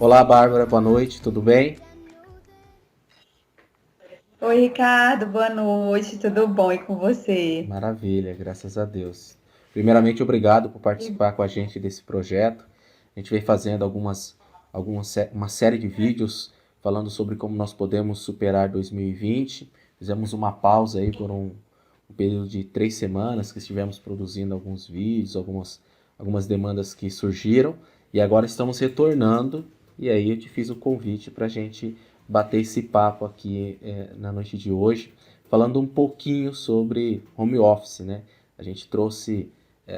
Olá, Bárbara, boa noite, tudo bem? Oi, Ricardo, boa noite, tudo bom e com você? Maravilha, graças a Deus. Primeiramente, obrigado por E- participar com a gente desse projeto. A gente vem fazendo uma série de vídeos falando sobre como nós podemos superar 2020. Fizemos uma pausa aí por um período de 3 semanas que estivemos produzindo alguns vídeos, algumas demandas que surgiram e agora estamos retornando. E aí eu te fiz o convite para a gente bater esse papo aqui na noite de hoje falando um pouquinho sobre home office, né? A gente trouxe,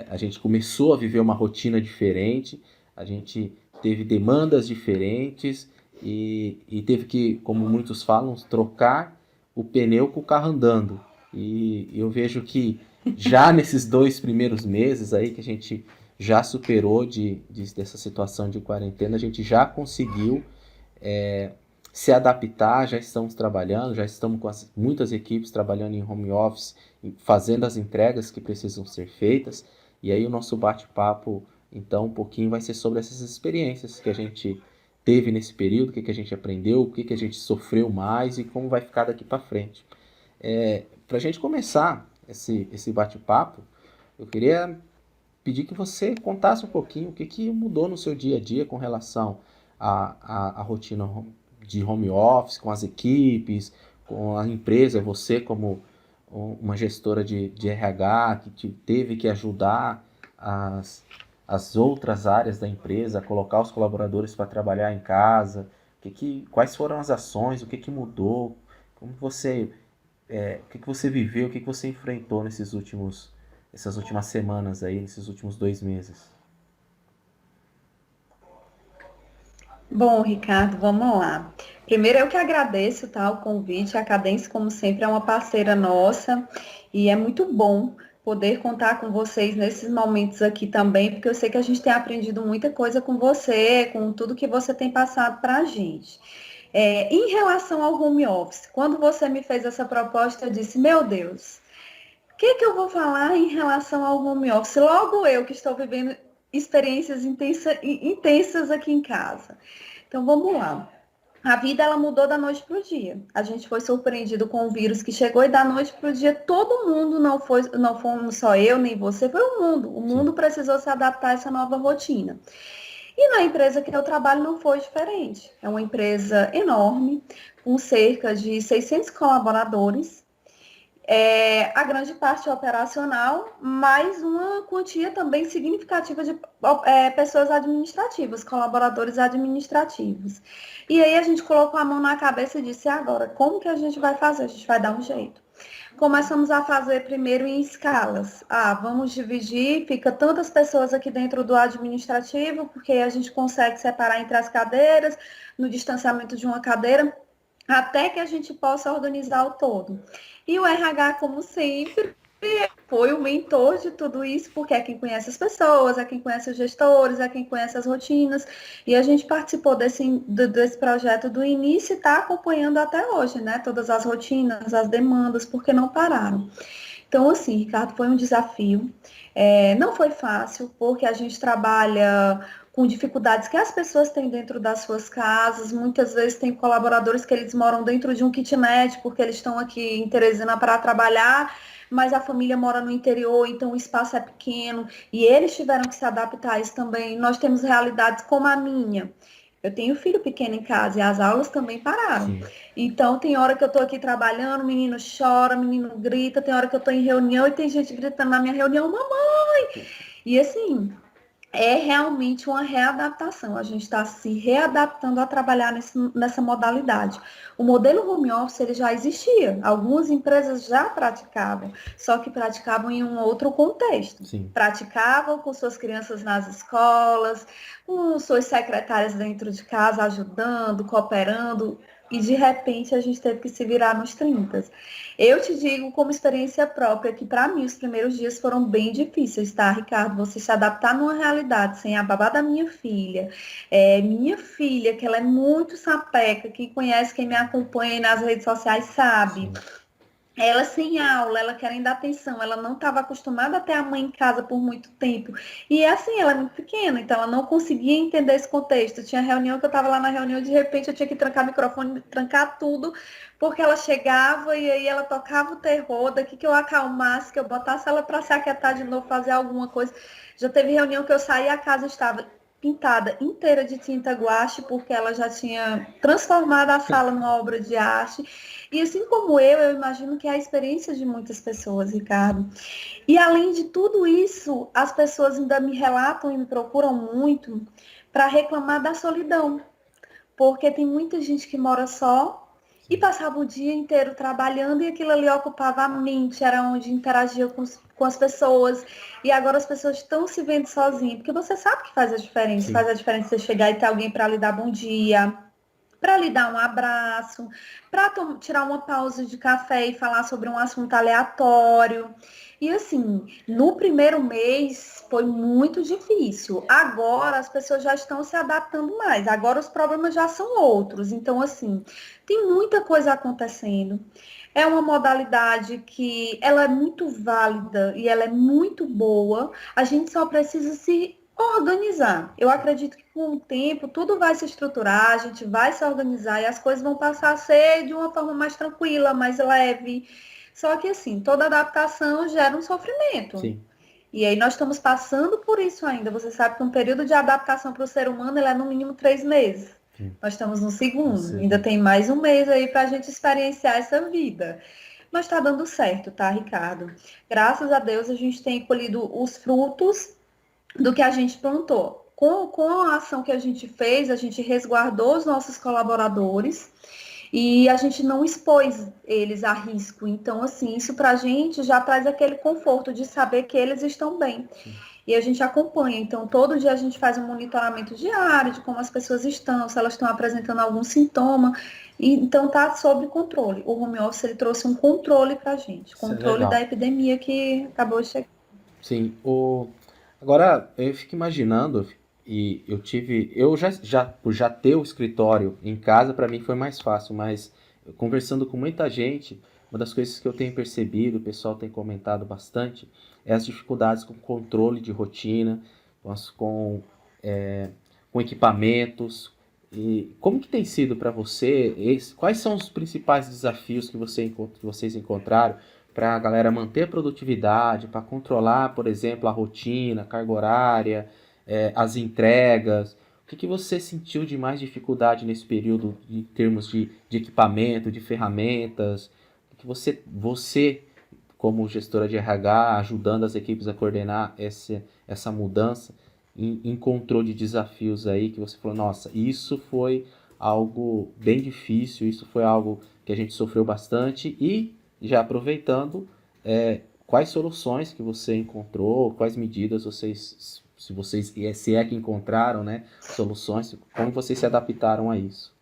a gente começou a viver uma rotina diferente, a gente teve demandas diferentes e teve que, como muitos falam, trocar o pneu com o carro andando. E eu vejo que já nesses 2 primeiros meses aí que a gente já superou dessa situação de quarentena, a gente já conseguiu se adaptar, já estamos trabalhando, já estamos com muitas equipes trabalhando em home office, fazendo as entregas que precisam ser feitas. E aí o nosso bate-papo, então, um pouquinho vai ser sobre essas experiências que a gente teve nesse período, o que a gente aprendeu, o que a gente sofreu mais e como vai ficar daqui para frente. Para a gente começar esse bate-papo, eu queria pedir que você contasse um pouquinho o que mudou no seu dia a dia com relação à rotina de home office, com as equipes, com a empresa, você como uma gestora de RH que teve que ajudar as, as outras áreas da empresa a colocar os colaboradores para trabalhar em casa, quais foram as ações, o que mudou, como você o que você viveu, o que você enfrentou essas últimas semanas aí, nesses últimos 2 meses? Bom, Ricardo, vamos lá. Primeiro, eu que agradeço, tá, o convite. A Cadence, como sempre, é uma parceira nossa e é muito bom poder contar com vocês nesses momentos aqui também, porque eu sei que a gente tem aprendido muita coisa com você, com tudo que você tem passado para a gente. Em relação ao home office, quando você me fez essa proposta, eu disse, meu Deus. O que eu vou falar em relação ao home office? Logo eu que estou vivendo experiências intensas aqui em casa. Então vamos lá. A vida ela mudou da noite para o dia. A gente foi surpreendido com o vírus que chegou e da noite para o dia todo mundo não fomos só eu nem você, foi o mundo. O Sim, mundo precisou se adaptar a essa nova rotina. E na empresa que eu trabalho não foi diferente. É uma empresa enorme, com cerca de 600 colaboradores, a grande parte é operacional, mais uma quantia também significativa de pessoas administrativas, colaboradores administrativos. E aí a gente colocou a mão na cabeça e disse, agora, como que a gente vai fazer? A gente vai dar um jeito. Começamos a fazer primeiro em escalas. Ah, vamos dividir, fica tantas pessoas aqui dentro do administrativo, porque a gente consegue separar entre as cadeiras, no distanciamento de uma cadeira, até que a gente possa organizar o todo. E o RH, como sempre, foi o mentor de tudo isso, porque é quem conhece as pessoas, é quem conhece os gestores, é quem conhece as rotinas. E a gente participou desse projeto do início e está acompanhando até hoje, né? Todas as rotinas, as demandas, porque não pararam. Então, assim, Ricardo, foi um desafio. Não foi fácil, porque a gente trabalha com dificuldades que as pessoas têm dentro das suas casas. Muitas vezes tem colaboradores que eles moram dentro de um kitnet, porque eles estão aqui em Teresina para trabalhar, mas a família mora no interior, então o espaço é pequeno, e eles tiveram que se adaptar a isso também. Nós temos realidades como a minha. Eu tenho filho pequeno em casa e as aulas também pararam. sim. Então, tem hora que eu estou aqui trabalhando, o menino chora, o menino grita, tem hora que eu estou em reunião e tem gente gritando na minha reunião, mamãe. E assim, é realmente uma readaptação. A gente está se readaptando a trabalhar nessa modalidade. O modelo home office ele já existia, algumas empresas já praticavam, só que praticavam em um outro contexto. Sim. Praticavam com suas crianças nas escolas, com suas secretárias dentro de casa, ajudando, cooperando, e de repente a gente teve que se virar nos 30. Eu te digo como experiência própria que para mim os primeiros dias foram bem difíceis, tá, Ricardo? Você se adaptar numa realidade sem a babá da minha filha, que ela é muito sapeca, quem conhece, quem me acompanha nas redes sociais sabe. Sim. ela sem aula, ela querendo atenção, ela não estava acostumada a ter a mãe em casa por muito tempo. E assim, ela é muito pequena, então ela não conseguia entender esse contexto. Tinha reunião que eu estava lá na reunião, de repente eu tinha que trancar o microfone, trancar tudo, porque ela chegava e aí ela tocava o terror, daqui que eu acalmasse, que eu botasse ela para se aquietar de novo, fazer alguma coisa. Já teve reunião que eu saí e a casa estava pintada inteira de tinta guache, porque ela já tinha transformado a sala numa obra de arte. E assim como eu imagino que é a experiência de muitas pessoas, Ricardo. E além de tudo isso, as pessoas ainda me relatam e me procuram muito para reclamar da solidão, porque tem muita gente que mora só e passava o dia inteiro trabalhando e aquilo ali ocupava a mente, era onde interagia com as pessoas. E agora as pessoas estão se vendo sozinhas, porque você sabe que Sim, faz a diferença você chegar e ter alguém para lhe dar bom dia, para lhe dar um abraço, para tirar uma pausa de café e falar sobre um assunto aleatório. E assim, no primeiro mês foi muito difícil. Agora as pessoas já estão se adaptando mais. Agora os problemas já são outros. Então, assim, tem muita coisa acontecendo. É uma modalidade que ela é muito válida e ela é muito boa. A gente só precisa se organizar. Eu acredito que com o tempo tudo vai se estruturar, a gente vai se organizar e as coisas vão passar a ser de uma forma mais tranquila, mais leve. Só que assim, toda adaptação gera um sofrimento. sim, E aí nós estamos passando por isso ainda. Você sabe que um período de adaptação para o ser humano ele é no mínimo 3 meses. sim. Nós estamos no Não segundo. sei. Ainda tem mais um mês aí para a gente experienciar essa vida. Mas está dando certo, tá, Ricardo? Graças a Deus a gente tem colhido os frutos do que a gente plantou. Com a ação que a gente fez, a gente resguardou os nossos colaboradores e a gente não expôs eles a risco. Então, assim, isso para a gente já traz aquele conforto de saber que eles estão bem. Sim. E a gente acompanha. Então, todo dia a gente faz um monitoramento diário de como as pessoas estão, se elas estão apresentando algum sintoma. E, então, está sob controle. O home office ele trouxe um controle para a gente, Isso é controle da legal. epidemia que acabou de chegar. Sim, agora eu fico imaginando e por já ter o escritório em casa, para mim foi mais fácil, mas conversando com muita gente, uma das coisas que eu tenho percebido, o pessoal tem comentado bastante, é as dificuldades com controle de rotina, com, é, com equipamentos. E como que tem sido para você? Quais são os principais desafios que que vocês encontraram para a galera manter a produtividade, para controlar, por exemplo, a rotina, a carga horária, as entregas? O que você sentiu de mais dificuldade nesse período em termos de equipamento, de ferramentas? O que você, como gestora de RH, ajudando as equipes a coordenar essa mudança, encontrou de desafios aí que você falou, nossa, isso foi algo bem difícil, isso foi algo que a gente sofreu bastante e já aproveitando, quais soluções que você encontrou, quais medidas vocês, se vocês, se é que encontraram, né, soluções, como vocês se adaptaram a isso?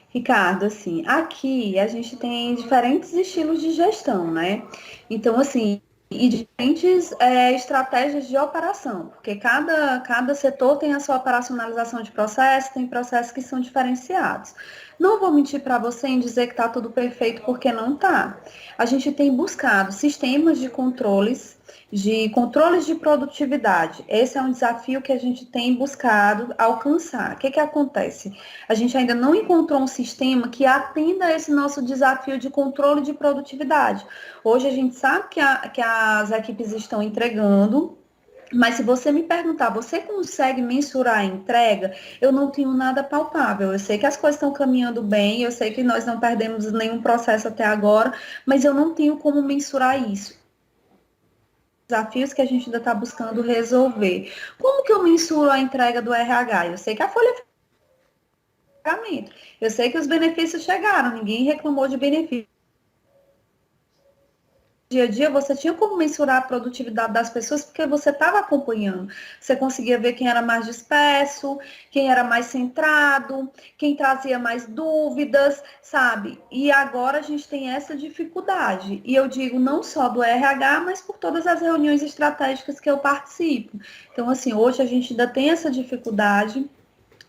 Ricardo, assim, aqui a gente tem diferentes estilos de gestão, né? Então, assim, e diferentes estratégias de operação, porque cada setor tem a sua operacionalização de processos, tem processos que são diferenciados. Não vou mentir para você em dizer que está tudo perfeito, porque não está. A gente tem buscado sistemas de controles de produtividade. Esse é um desafio que a gente tem buscado alcançar. O que que acontece? A gente ainda não encontrou um sistema que atenda a esse nosso desafio de controle de produtividade. Hoje a gente sabe que as equipes estão entregando, mas se você me perguntar, você consegue mensurar a entrega? Eu não tenho nada palpável. Eu sei que as coisas estão caminhando bem, eu sei que nós não perdemos nenhum processo até agora, mas eu não tenho como mensurar isso. Desafios que a gente ainda está buscando resolver. Como que eu mensuro a entrega do RH? Eu sei que a folha de pagamento, eu sei que os benefícios chegaram, ninguém reclamou de benefício. Dia a dia, você tinha como mensurar a produtividade das pessoas porque você estava acompanhando. Você conseguia ver quem era mais disperso, quem era mais centrado, quem trazia mais dúvidas, sabe? E agora a gente tem essa dificuldade. E eu digo não só do RH, mas por todas as reuniões estratégicas que eu participo. Então, assim, hoje a gente ainda tem essa dificuldade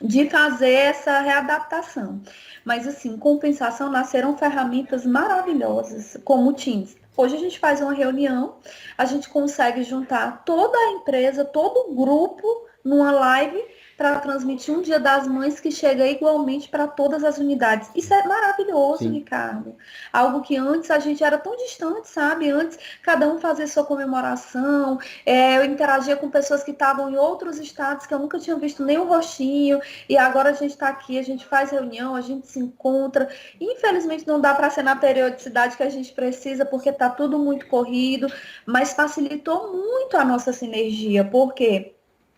de fazer essa readaptação. Mas, assim, em compensação, nasceram ferramentas maravilhosas, como o Teams. Hoje a gente faz uma reunião, a gente consegue juntar toda a empresa, todo o grupo numa live para transmitir um Dia das Mães que chega igualmente para todas as unidades. Isso é maravilhoso, Sim, Ricardo. Algo que antes a gente era tão distante, sabe? Antes cada um fazia sua comemoração, eu interagia com pessoas que estavam em outros estados que eu nunca tinha visto nem o rostinho, e agora a gente está aqui, a gente faz reunião, a gente se encontra. Infelizmente não dá para ser na periodicidade que a gente precisa, porque está tudo muito corrido, mas facilitou muito a nossa sinergia, porque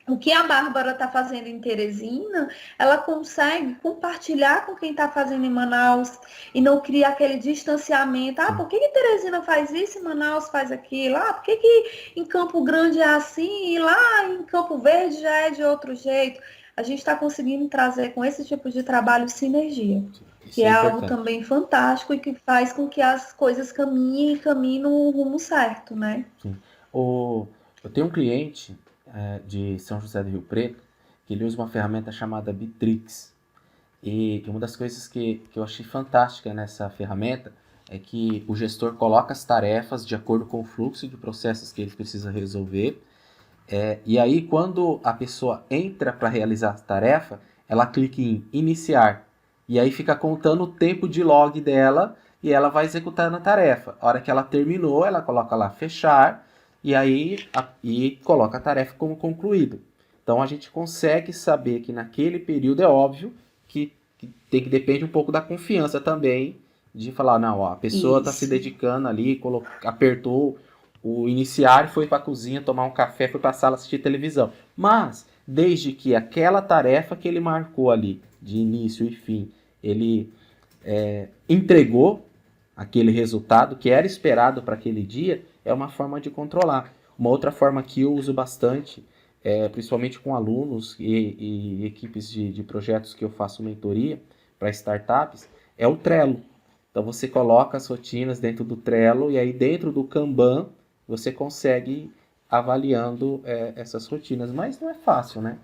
o que a Bárbara está fazendo em Teresina, ela consegue compartilhar com quem está fazendo em Manaus e não cria aquele distanciamento. Ah, sim. por que Teresina faz isso e Manaus faz aquilo? Ah, por que em Campo Grande é assim e lá em Campo Verde já é de outro jeito? A gente está conseguindo trazer com esse tipo de trabalho sinergia, que Isso é é algo importante. também fantástico e que faz com que as coisas caminhem e caminhem no rumo certo, né? Sim. O, eu tenho um cliente de São José do Rio Preto que ele usa uma ferramenta chamada Bitrix. E uma das coisas que eu achei fantástica nessa ferramenta é que o gestor coloca as tarefas de acordo com o fluxo de processos que ele precisa resolver. E aí, quando a pessoa entra para realizar a tarefa, ela clica em iniciar. E aí fica contando o tempo de log dela e ela vai executando a tarefa. A hora que ela terminou, ela coloca lá fechar e aí e coloca a tarefa como concluída. Então a gente consegue saber que naquele período é óbvio que depende um pouco da confiança também de falar, não, ó, a pessoa está se Isso. dedicando ali, apertou o iniciar, foi para a cozinha tomar um café, foi para a sala assistir televisão. Mas, desde que aquela tarefa que ele marcou ali, de início e fim, ele entregou aquele resultado que era esperado para aquele dia, é uma forma de controlar. Uma outra forma que eu uso bastante, principalmente com alunos e equipes de projetos que eu faço mentoria para startups, é o Trello. Então você coloca as rotinas dentro do Trello e aí dentro do Kanban você consegue ir avaliando essas rotinas. Mas não é fácil, né?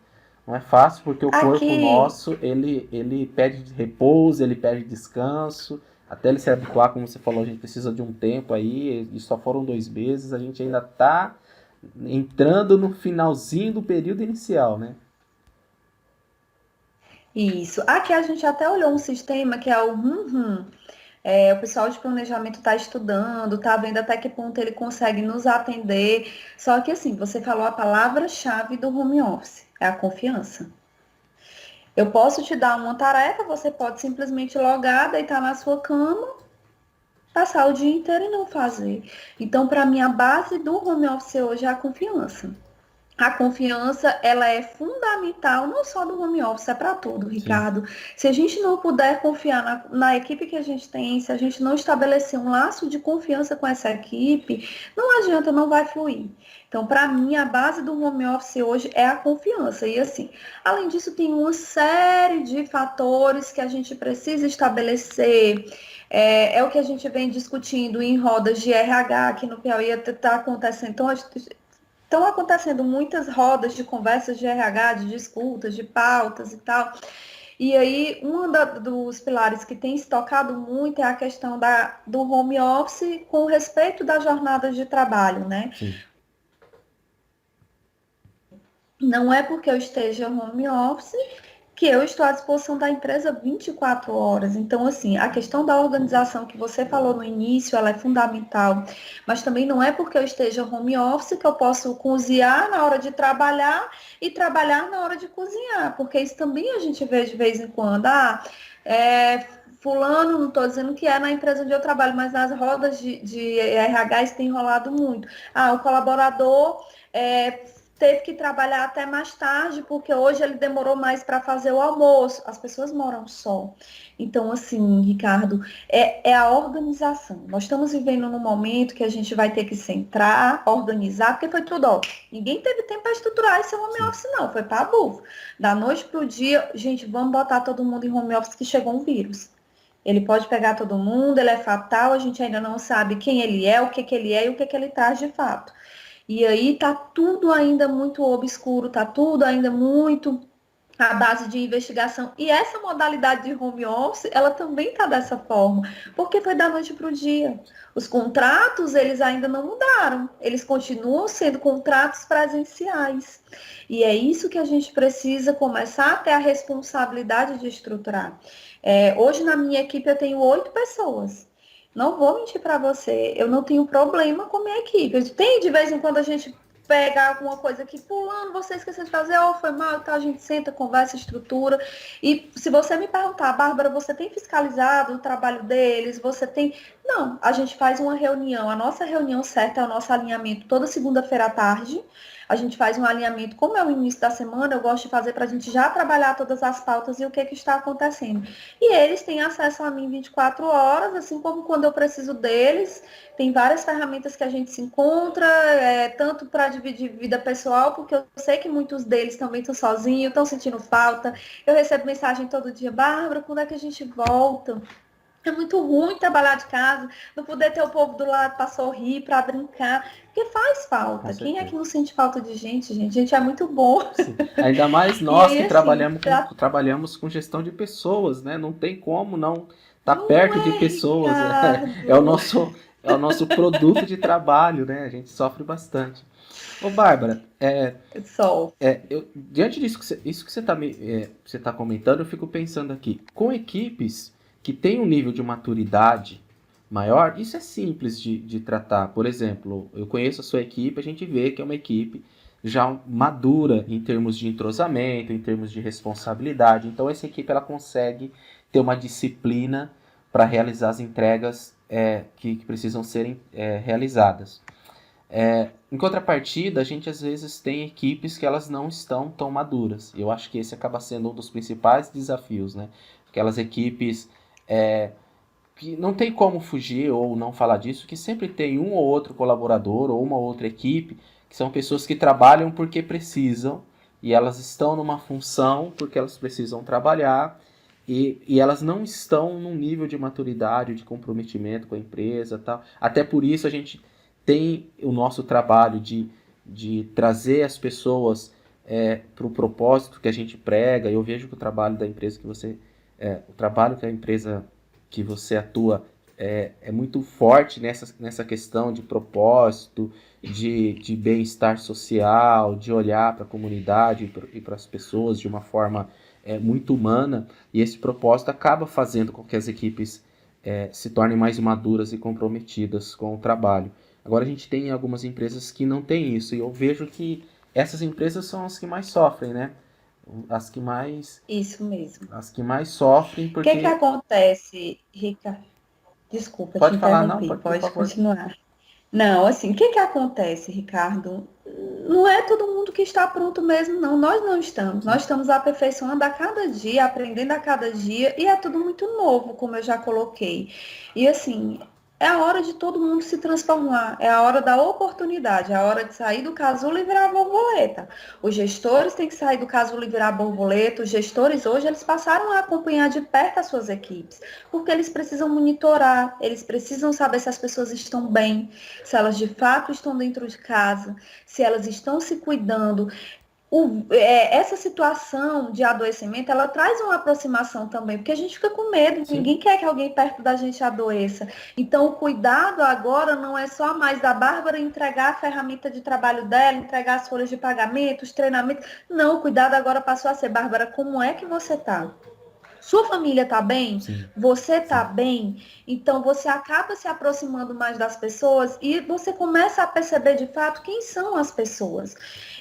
Não é fácil porque o corpo Aqui, nosso, ele pede repouso, ele pede descanso. Até ele se habituar, como você falou, a gente precisa de um tempo aí, e só foram 2 meses, a gente ainda está entrando no finalzinho do período inicial, né? isso. Aqui a gente até olhou um sistema que é o o pessoal de planejamento está estudando, está vendo até que ponto ele consegue nos atender. Só que assim, você falou a palavra-chave do home office, é a confiança. Eu posso te dar uma tarefa, você pode simplesmente logar, deitar na sua cama, passar o dia inteiro e não fazer. Então, para mim, a base do home office hoje é a confiança. A confiança, ela é fundamental, não só do home office, é para tudo, Sim, Ricardo. Se a gente não puder confiar na equipe que a gente tem, se a gente não estabelecer um laço de confiança com essa equipe, não adianta, não vai fluir. Então, para mim, a base do home office hoje é a confiança. E assim, além disso, tem uma série de fatores que a gente precisa estabelecer. É o que a gente vem discutindo em rodas de RH aqui no Piauí, está acontecendo. Então, estão acontecendo muitas rodas de conversas de RH, de disputas, de pautas e tal. E aí, dos pilares que tem se tocado muito é a questão do home office com respeito das jornadas de trabalho, né? sim, Não é porque eu esteja home office que eu estou à disposição da empresa 24 horas. Então, assim, a questão da organização que você falou no início, ela é fundamental. Mas também não é porque eu esteja home office que eu posso cozinhar na hora de trabalhar e trabalhar na hora de cozinhar, porque isso também a gente vê de vez em quando. Fulano, não estou dizendo que é na empresa onde eu trabalho, mas nas rodas de RH isso tem enrolado muito. O colaborador teve que trabalhar até mais tarde, porque hoje ele demorou mais para fazer o almoço. As pessoas moram só. Então, assim, Ricardo, é a organização. Nós estamos vivendo num momento que a gente vai ter que centrar, organizar, porque foi tudo, ó. Ninguém teve tempo para estruturar esse home sim, office, não. Foi para bufo. Da noite para o dia, gente, vamos botar todo mundo em home office que chegou um vírus. Ele pode pegar todo mundo, ele é fatal, a gente ainda não sabe quem ele é, o que, que ele é e o que, que ele traz de fato. E aí tá tudo ainda muito obscuro, tá tudo ainda muito a base de investigação. E essa modalidade de home office, ela também está dessa forma, porque foi da noite para o dia. Os contratos, eles ainda não mudaram, eles continuam sendo contratos presenciais. E é isso que a gente precisa começar a ter a responsabilidade de estruturar. Hoje, na minha equipe, eu tenho 8 pessoas. Não vou mentir para você, eu não tenho problema com a minha equipe. Tem de vez em quando a gente pega alguma coisa que fulano, você esqueceu de fazer, ou foi mal, tá, a gente senta, conversa, estrutura. E se você me perguntar, Bárbara, você tem fiscalizado o trabalho deles? Você tem... Não, a gente faz uma reunião, a nossa reunião certa é o nosso alinhamento toda segunda-feira à tarde. A gente faz um alinhamento, como é o início da semana, eu gosto de fazer para a gente já trabalhar todas as pautas e o que está acontecendo. E eles têm acesso a mim 24 horas, assim como quando eu preciso deles. Tem várias ferramentas que a gente se encontra, tanto para dividir vida pessoal, porque eu sei que muitos deles também estão sozinhos, estão sentindo falta. Eu recebo mensagem todo dia, Bárbara, quando é que a gente volta? É muito ruim trabalhar de casa, não poder ter o povo do lado para sorrir, para brincar, porque faz Com falta. Quem é que certeza. não sente falta de gente, gente? Gente é muito bom. Sim. Ainda mais E nós aí, que assim, trabalhamos com gestão de pessoas, né? Não tem como não estar não perto de é, pessoas. É o Ricardo. nosso produto de trabalho, né? A gente sofre bastante. Ô, Bárbara, Sol. diante disso isso que você tá comentando, eu fico pensando aqui, com equipes que têm um nível de maturidade maior, isso é simples de tratar. Por exemplo, eu conheço a sua equipe, a gente vê que é uma equipe já madura em termos de entrosamento, em termos de responsabilidade. Então, essa equipe ela consegue ter uma disciplina para realizar as entregas que precisam serem realizadas. Em contrapartida, a gente às vezes tem equipes que elas não estão tão maduras. Eu acho que esse acaba sendo um dos principais desafios, né? Aquelas equipes que não tem como fugir ou não falar disso, que sempre tem um ou outro colaborador ou uma outra equipe, que são pessoas que trabalham porque precisam, e elas estão numa função porque elas precisam trabalhar, e elas não estão num nível de maturidade, de comprometimento com a empresa, tal. Até por isso a gente tem o nosso trabalho de trazer as pessoas para o propósito que a gente prega. Eu vejo que o trabalho da empresa que o trabalho que a empresa que você atua é muito forte nessa questão de propósito, de bem-estar social, de olhar para a comunidade e para as pessoas de uma forma muito humana, e esse propósito acaba fazendo com que as equipes se tornem mais maduras e comprometidas com o trabalho. Agora a gente tem algumas empresas que não têm isso, e eu vejo que essas empresas são as que mais sofrem, né? As que mais, Isso mesmo. as que mais sofrem O que que porque... acontece, Rica? Desculpa, te Pode falar, não, interrompi, por pode favor. continuar. Não, assim, o que que acontece, Ricardo? Não é todo mundo que está pronto mesmo, não. Nós não estamos. Nós Sim, estamos aperfeiçoando a cada dia, aprendendo a cada dia, e é tudo muito novo, como eu já coloquei. E assim, é a hora de todo mundo se transformar, é a hora da oportunidade, é a hora de sair do casulo e virar borboleta. Os gestores têm que sair do casulo e virar borboleta. Os gestores hoje, eles passaram a acompanhar de perto as suas equipes, porque eles precisam monitorar, eles precisam saber se as pessoas estão bem, se elas de fato estão dentro de casa, se elas estão se cuidando. Essa situação de adoecimento, ela traz uma aproximação também, porque a gente fica com medo, sim, ninguém quer que alguém perto da gente adoeça. Então, o cuidado agora não é só mais da Bárbara entregar a ferramenta de trabalho dela, entregar as folhas de pagamento, os treinamentos. Não, o cuidado agora passou a ser, Bárbara, como é que você está? Sua família está bem? sim, Você está sim. bem? Então você acaba se aproximando mais das pessoas e você começa a perceber de fato quem são as pessoas.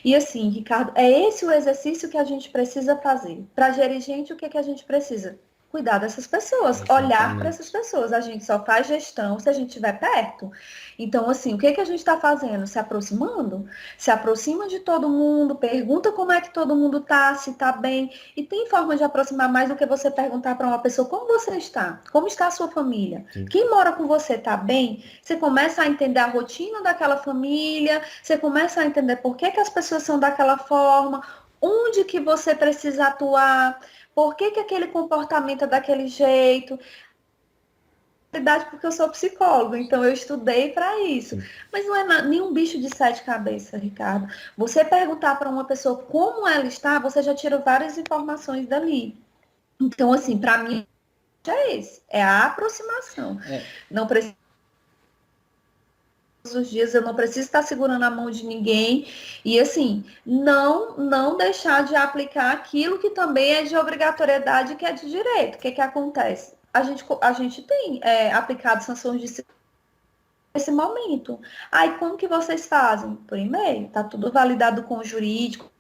E assim, Ricardo, é esse o exercício que a gente precisa fazer. Para gerir gente, o que, que a gente precisa? Cuidar dessas pessoas, olhar para essas Exatamente. pessoas. A gente só faz gestão se a gente estiver perto. Então, assim, o que, que a gente está fazendo? Se aproximando? Se aproxima de todo mundo, pergunta como é que todo mundo tá, se tá bem. E tem forma de aproximar mais do que você perguntar para uma pessoa como você está, como está a sua família. Sim. Quem mora com você está bem? Você começa a entender a rotina daquela família, você começa a entender por que, que as pessoas são daquela forma, onde que você precisa atuar, por que, que aquele comportamento é daquele jeito. porque eu sou psicólogo, então eu estudei para isso. Sim, Mas não é nenhum bicho de sete cabeças, Ricardo. Você perguntar para uma pessoa como ela está, você já tira várias informações dali. Então, assim, para mim é esse, é a aproximação. é, Não precisa todos os dias, eu não preciso estar segurando a mão de ninguém e assim, não deixar de aplicar aquilo que também é de obrigatoriedade, que é de direito. O que que acontece? A gente tem aplicado sanções de nesse momento. Aí, como que vocês fazem? Por e-mail, tá tudo validado com o jurídico,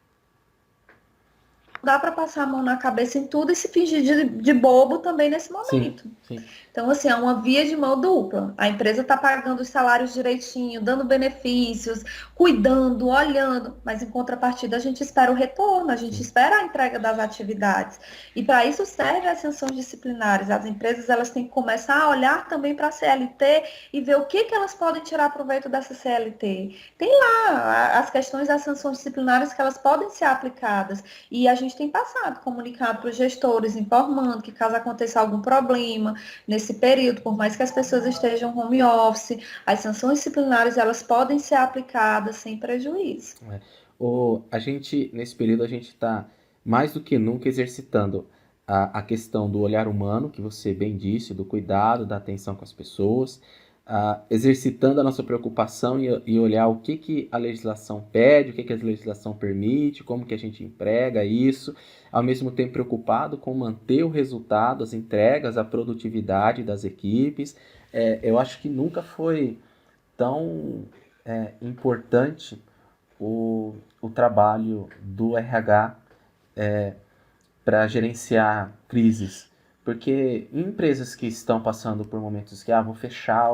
dá para passar a mão na cabeça em tudo e se fingir de bobo também nesse sim, momento. sim, Então, assim, é uma via de mão dupla. A empresa está pagando os salários direitinho, dando benefícios, cuidando, olhando, mas em contrapartida a gente espera o retorno, a gente sim. espera a entrega das atividades. E para isso servem as sanções disciplinares. As empresas elas têm que começar a olhar também para a CLT e ver o que elas podem tirar proveito dessa CLT. Tem lá as questões das sanções disciplinares que elas podem ser aplicadas. E a gente tem passado, comunicado para os gestores, informando que caso aconteça algum problema, nesse período, por mais que as pessoas estejam home office, as sanções disciplinares elas podem ser aplicadas sem prejuízo. É. A gente, nesse período, a gente está mais do que nunca exercitando a questão do olhar humano, que você bem disse, do cuidado, da atenção com as pessoas, exercitando a nossa preocupação e olhar o que, que a legislação pede, o que, que a legislação permite, como que a gente emprega isso, ao mesmo tempo preocupado com manter o resultado, as entregas, a produtividade das equipes. Eu acho que nunca foi tão importante o trabalho do RH para gerenciar crises. Porque em empresas que estão passando por momentos que vou fechar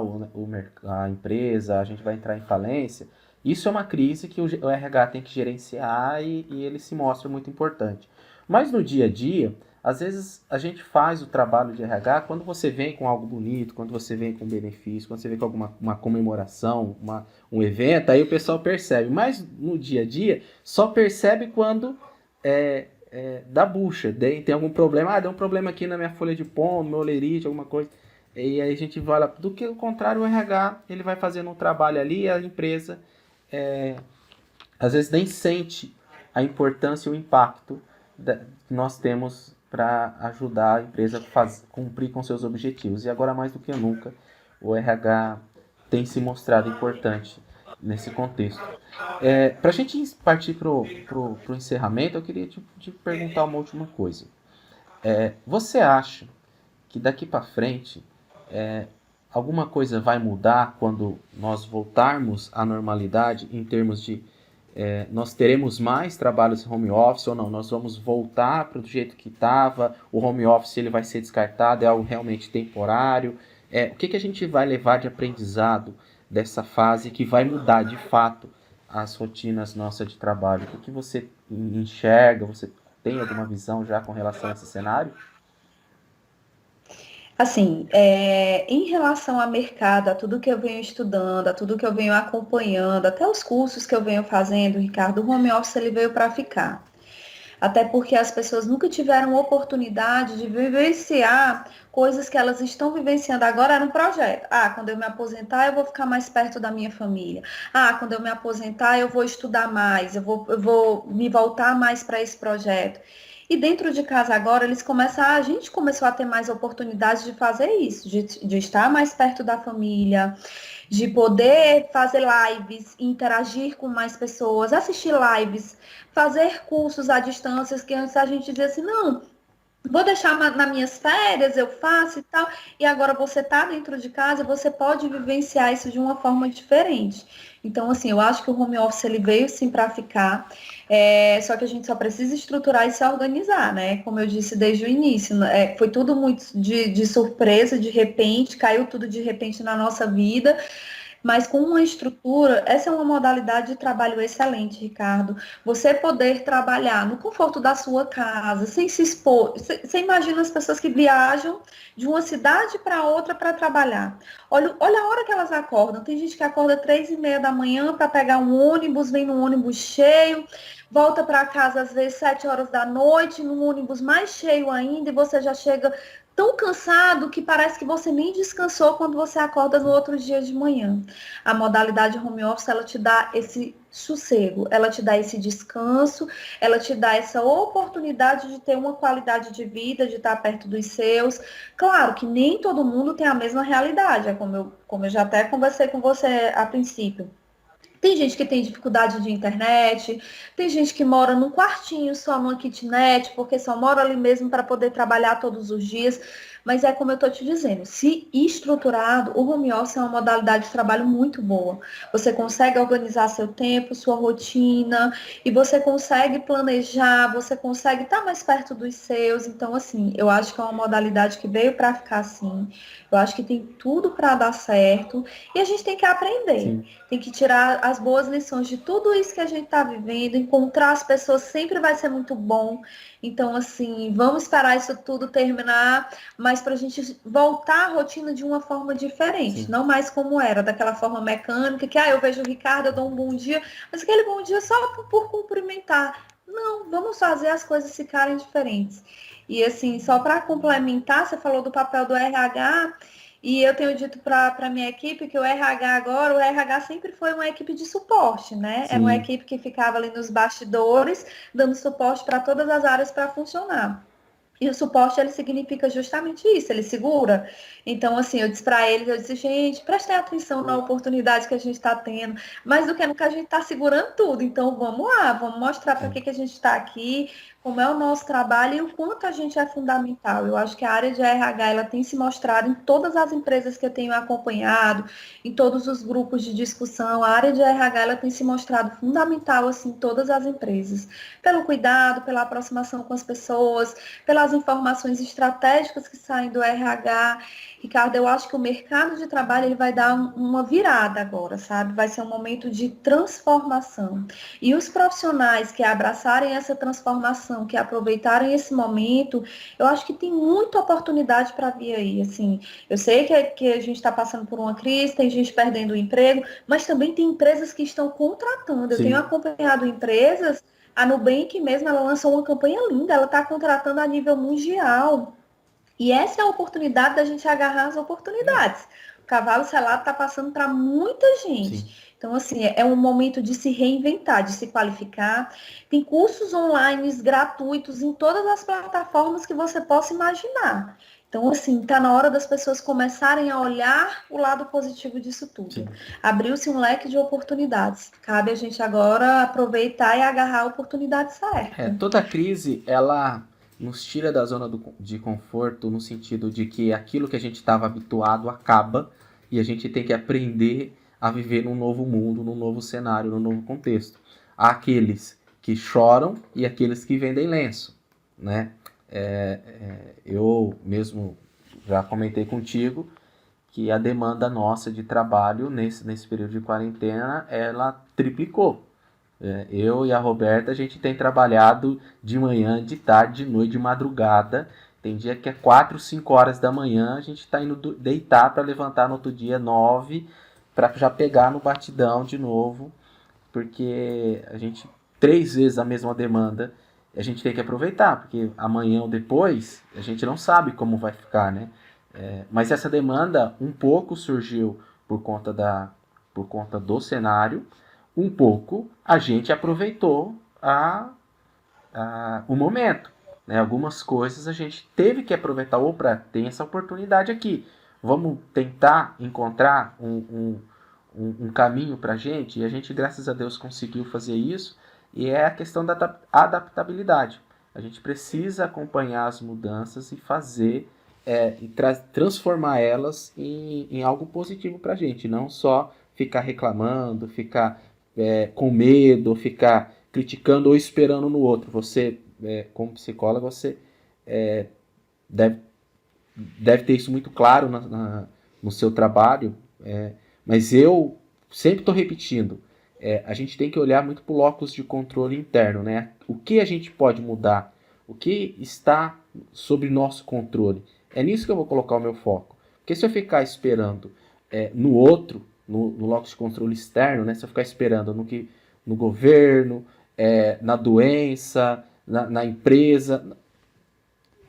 a empresa, a gente vai entrar em falência, isso é uma crise que o RH tem que gerenciar e ele se mostra muito importante. Mas no dia a dia, às vezes a gente faz o trabalho de RH quando você vem com algo bonito, quando você vem com benefício, quando você vem com uma comemoração, um evento, aí o pessoal percebe. Mas no dia a dia, só percebe quando dá bucha, tem algum problema, deu um problema aqui na minha folha de pão, no meu olerite, alguma coisa. E aí a gente vai lá, do que o contrário, o RH, ele vai fazendo um trabalho ali e a empresa às vezes nem sente a importância e o impacto que nós temos para ajudar a empresa a cumprir com seus objetivos. E agora mais do que nunca, o RH tem se mostrado importante nesse contexto. Para a gente partir para o encerramento, eu queria te perguntar uma última coisa. Você acha que daqui para frente alguma coisa vai mudar quando nós voltarmos à normalidade em termos de nós teremos mais trabalhos home office ou não? Nós vamos voltar para o jeito que estava? O home office ele vai ser descartado? É algo realmente temporário? O que a gente vai levar de aprendizado dessa fase que vai mudar de fato as rotinas nossas de trabalho? O que você enxerga? Você tem alguma visão já com relação a esse cenário? Assim, em relação ao mercado, a tudo que eu venho estudando, a tudo que eu venho acompanhando, até os cursos que eu venho fazendo, Ricardo, o home office ele veio para ficar. Até porque as pessoas nunca tiveram oportunidade de vivenciar coisas que elas estão vivenciando agora no projeto. Quando eu me aposentar, eu vou ficar mais perto da minha família. Quando eu me aposentar, eu vou estudar mais, eu vou me voltar mais para esse projeto. E dentro de casa agora, a gente começou a ter mais oportunidades de fazer isso, de estar mais perto da família, de poder fazer lives, interagir com mais pessoas, assistir lives, fazer cursos à distância, que antes a gente dizia assim, não, vou deixar nas minhas férias, eu faço e tal. E agora você está dentro de casa, você pode vivenciar isso de uma forma diferente. Então, assim, eu acho que o home office ele veio sim para ficar. Só que a gente só precisa estruturar e se organizar, né? Como eu disse desde o início, né? Foi tudo muito de surpresa, de repente, caiu tudo de repente na nossa vida. Mas com uma estrutura, essa é uma modalidade de trabalho excelente, Ricardo. Você poder trabalhar no conforto da sua casa, sem se expor. Você imagina as pessoas que viajam de uma cidade para outra para trabalhar. Olha a hora que elas acordam. Tem gente que acorda 3:30 da manhã para pegar um ônibus, vem num ônibus cheio, volta para casa às vezes 7 horas da noite, num ônibus mais cheio ainda, e você já chega tão cansado que parece que você nem descansou quando você acorda no outro dia de manhã. A modalidade home office, ela te dá esse sossego, ela te dá esse descanso, ela te dá essa oportunidade de ter uma qualidade de vida, de estar perto dos seus. Claro que nem todo mundo tem a mesma realidade, é como eu já até conversei com você a princípio. Tem gente que tem dificuldade de internet, tem gente que mora num quartinho só numa kitnet, porque só mora ali mesmo para poder trabalhar todos os dias. Mas é como eu estou te dizendo, se estruturado, o home office é uma modalidade de trabalho muito boa. Você consegue organizar seu tempo, sua rotina, e você consegue planejar, você consegue estar mais perto dos seus. Então, assim, eu acho que é uma modalidade que veio para ficar assim. Eu acho que tem tudo para dar certo e a gente tem que aprender. Sim, Tem que tirar as boas lições de tudo isso que a gente está vivendo, encontrar as pessoas sempre vai ser muito bom. Então, assim, vamos esperar isso tudo terminar, mas para a gente voltar à rotina de uma forma diferente, sim. não mais como era, daquela forma mecânica, que eu vejo o Ricardo, eu dou um bom dia, mas aquele bom dia só por cumprimentar. Não, vamos fazer as coisas ficarem diferentes. E assim, só para complementar, você falou do papel do RH, e eu tenho dito para a minha equipe que o RH agora, o RH sempre foi uma equipe de suporte, né? Era uma Sim. equipe que ficava ali nos bastidores, dando suporte para todas as áreas para funcionar. E o suporte, ele significa justamente isso, ele segura. Então, assim, eu disse para eles, eu disse, gente, prestem atenção na oportunidade que a gente está tendo, mais do que no que a gente está segurando tudo. Então, vamos lá, vamos mostrar para que a gente está aqui, como é o nosso trabalho e o quanto a gente é fundamental. Eu acho que a área de RH, ela tem se mostrado em todas as empresas que eu tenho acompanhado, em todos os grupos de discussão, a área de RH, ela tem se mostrado fundamental, assim, em todas as empresas. Pelo cuidado, pela aproximação com as pessoas, pelas informações estratégicas que saem do RH. Ricardo, eu acho que o mercado de trabalho ele vai dar uma virada agora, sabe? Vai ser um momento de transformação. E os profissionais que abraçarem essa transformação, que aproveitarem esse momento, eu acho que tem muita oportunidade para vir aí. Assim, eu sei que a gente está passando por uma crise, tem gente perdendo o emprego, mas também tem empresas que estão contratando. Eu tenho Sim. acompanhado empresas, a Nubank mesmo, ela lançou uma campanha linda, ela está contratando a nível mundial. E essa é a oportunidade da gente agarrar as É. oportunidades. O cavalo selado está passando para muita Sim. gente. Então, assim, é um momento de se reinventar, de se qualificar. Tem cursos online gratuitos em todas as plataformas que você possa imaginar. Então, assim, está na hora das pessoas começarem a olhar o lado positivo disso tudo. Sim. Abriu-se um leque de oportunidades. Cabe a gente agora aproveitar e agarrar a oportunidade certa. Toda crise, ela nos tira da zona de conforto no sentido de que aquilo que a gente estava habituado acaba e a gente tem que aprender a viver num novo mundo, num novo cenário, num novo contexto. Há aqueles que choram e aqueles que vendem lenço, né? Eu mesmo já comentei contigo que a demanda nossa de trabalho nesse período de quarentena, ela triplicou. Eu e a Roberta, a gente tem trabalhado de manhã, de tarde, de noite, de madrugada. Tem dia que é 4, 5 horas da manhã, a gente está indo deitar para levantar no outro dia 9, para já pegar no batidão de novo, porque a gente, 3 vezes a mesma demanda, a gente tem que aproveitar, porque amanhã ou depois, a gente não sabe como vai ficar, né? Mas essa demanda um pouco surgiu por conta do cenário, um pouco a gente aproveitou o momento. Né? Algumas coisas a gente teve que aproveitar. Opa, tem essa oportunidade aqui. Vamos tentar encontrar um caminho para a gente. E a gente, graças a Deus, conseguiu fazer isso. E é a questão da adaptabilidade. A gente precisa acompanhar as mudanças e fazer e transformar elas em algo positivo para a gente, não só ficar reclamando, ficar com medo, ficar criticando ou esperando no outro. Você, como psicólogo, você deve, deve ter isso muito claro no seu trabalho, mas eu sempre estou repetindo, a gente tem que olhar muito para o locus de controle interno, né? O que a gente pode mudar? O que está sob nosso controle? É nisso que eu vou colocar o meu foco. Porque se eu ficar esperando no outro, no locus de controle externo, né? Se eu ficar esperando no governo, na doença, na empresa,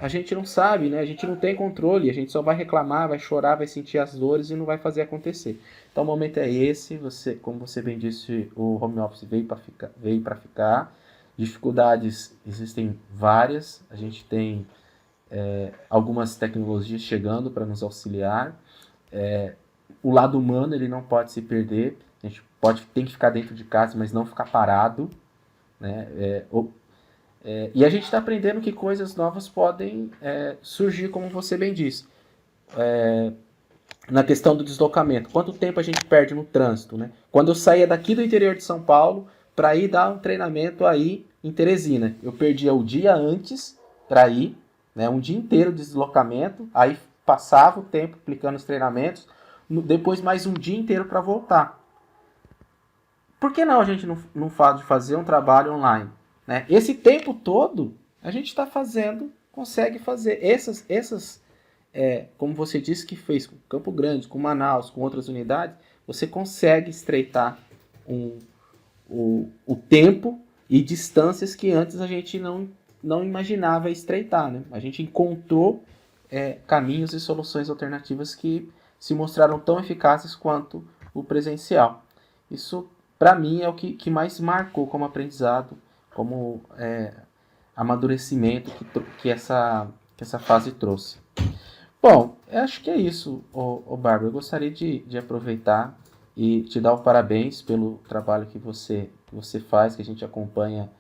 a gente não sabe, né? A gente não tem controle, a gente só vai reclamar, vai chorar, vai sentir as dores e não vai fazer acontecer. Então o momento é esse, como você bem disse, o home office veio para ficar. Dificuldades existem várias, a gente tem algumas tecnologias chegando para nos auxiliar. O lado humano ele não pode se perder, a gente tem que ficar dentro de casa, mas não ficar parado, né? E a gente está aprendendo que coisas novas podem surgir, como você bem disse. Na questão do deslocamento, quanto tempo a gente perde no trânsito, né? Quando eu saía daqui do interior de São Paulo para ir dar um treinamento aí em Teresina, eu perdia o dia antes para ir, né? Um dia inteiro de deslocamento, aí passava o tempo aplicando os treinamentos, depois mais um dia inteiro para voltar. Por que não a gente não faz de fazer um trabalho online? Né? Esse tempo todo a gente está fazendo, consegue fazer como você disse que fez com Campo Grande, com Manaus, com outras unidades, você consegue estreitar o tempo e distâncias que antes a gente não imaginava estreitar. Né? A gente encontrou caminhos e soluções alternativas que se mostraram tão eficazes quanto o presencial. Isso, para mim, é o que mais marcou como aprendizado, como amadurecimento que essa fase trouxe. Bom, eu acho que é isso, Bárbara. Eu gostaria de aproveitar e te dar os parabéns pelo trabalho que você faz, que a gente acompanha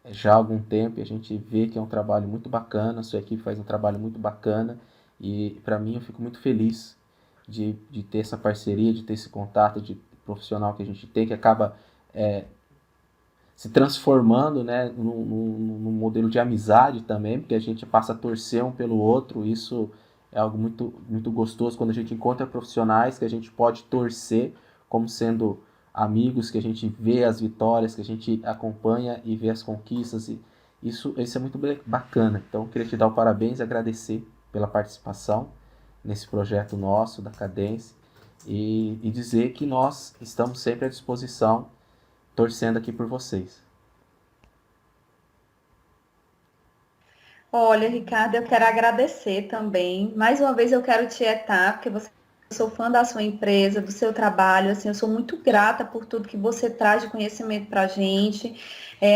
já há algum tempo, e a gente vê que é um trabalho muito bacana, a sua equipe faz um trabalho muito bacana, e para mim eu fico muito feliz de ter essa parceria, de ter esse contato de profissional que a gente tem, que acaba se transformando, né, num modelo de amizade também, porque a gente passa a torcer um pelo outro. Isso é algo muito, muito gostoso quando a gente encontra profissionais que a gente pode torcer como sendo amigos, que a gente vê as vitórias, que a gente acompanha e vê as conquistas. E isso é muito bacana. Então, eu queria te dar o parabéns e agradecer pela participação nesse projeto nosso, da Cadence, e dizer que nós estamos sempre à disposição, torcendo aqui por vocês. Olha, Ricardo, eu quero agradecer também. Mais uma vez eu quero te etar, porque eu sou fã da sua empresa, do seu trabalho. Assim, eu sou muito grata por tudo que você traz de conhecimento para a gente.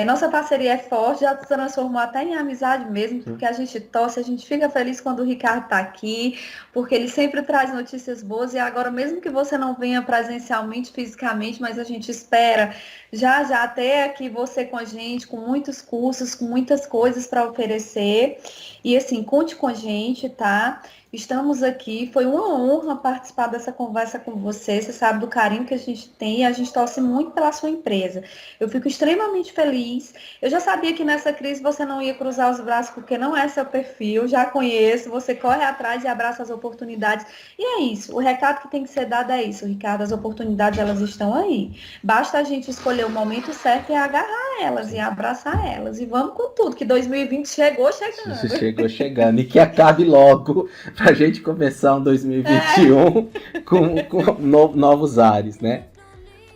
Nossa parceria é forte, já se transformou até em amizade mesmo, porque a gente torce, a gente fica feliz quando o Ricardo está aqui, porque ele sempre traz notícias boas. E agora, mesmo que você não venha presencialmente, fisicamente, mas a gente espera já até aqui você com a gente, com muitos cursos, com muitas coisas para oferecer. E assim, conte com a gente, tá? Estamos aqui, foi uma honra participar dessa conversa com você. Você sabe do carinho que a gente tem e a gente torce muito pela sua empresa. Eu fico extremamente feliz. Eu já sabia que nessa crise você não ia cruzar os braços, porque não é seu perfil, já conheço, você corre atrás e abraça as oportunidades. E é isso, o recado que tem que ser dado é isso, Ricardo, as oportunidades elas estão aí. Basta a gente escolher o momento certo e agarrar elas e abraçar elas. E vamos com tudo, que 2020 chegou chegando. Chegou chegando e que acabe logo, pra gente começar um 2021 com novos ares, né?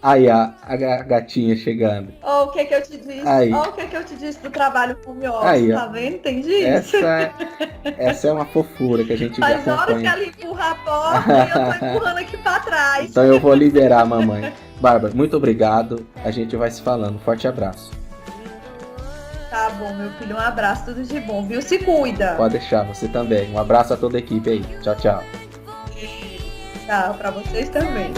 Aí a gatinha chegando. O que eu te disse? O que eu te disse do trabalho com o meu office, tá vendo? Entendi isso. Essa é uma fofura que a gente já acompanha. Faz hora que ela empurra a porta e eu tô empurrando aqui pra trás. Então eu vou liberar a mamãe. Bárbara, muito obrigado. A gente vai se falando. Forte abraço. Tá bom, meu filho. Um abraço, tudo de bom, viu? Se cuida. Pode deixar, você também. Um abraço a toda a equipe aí. Tchau, tchau. Tchau, pra vocês também.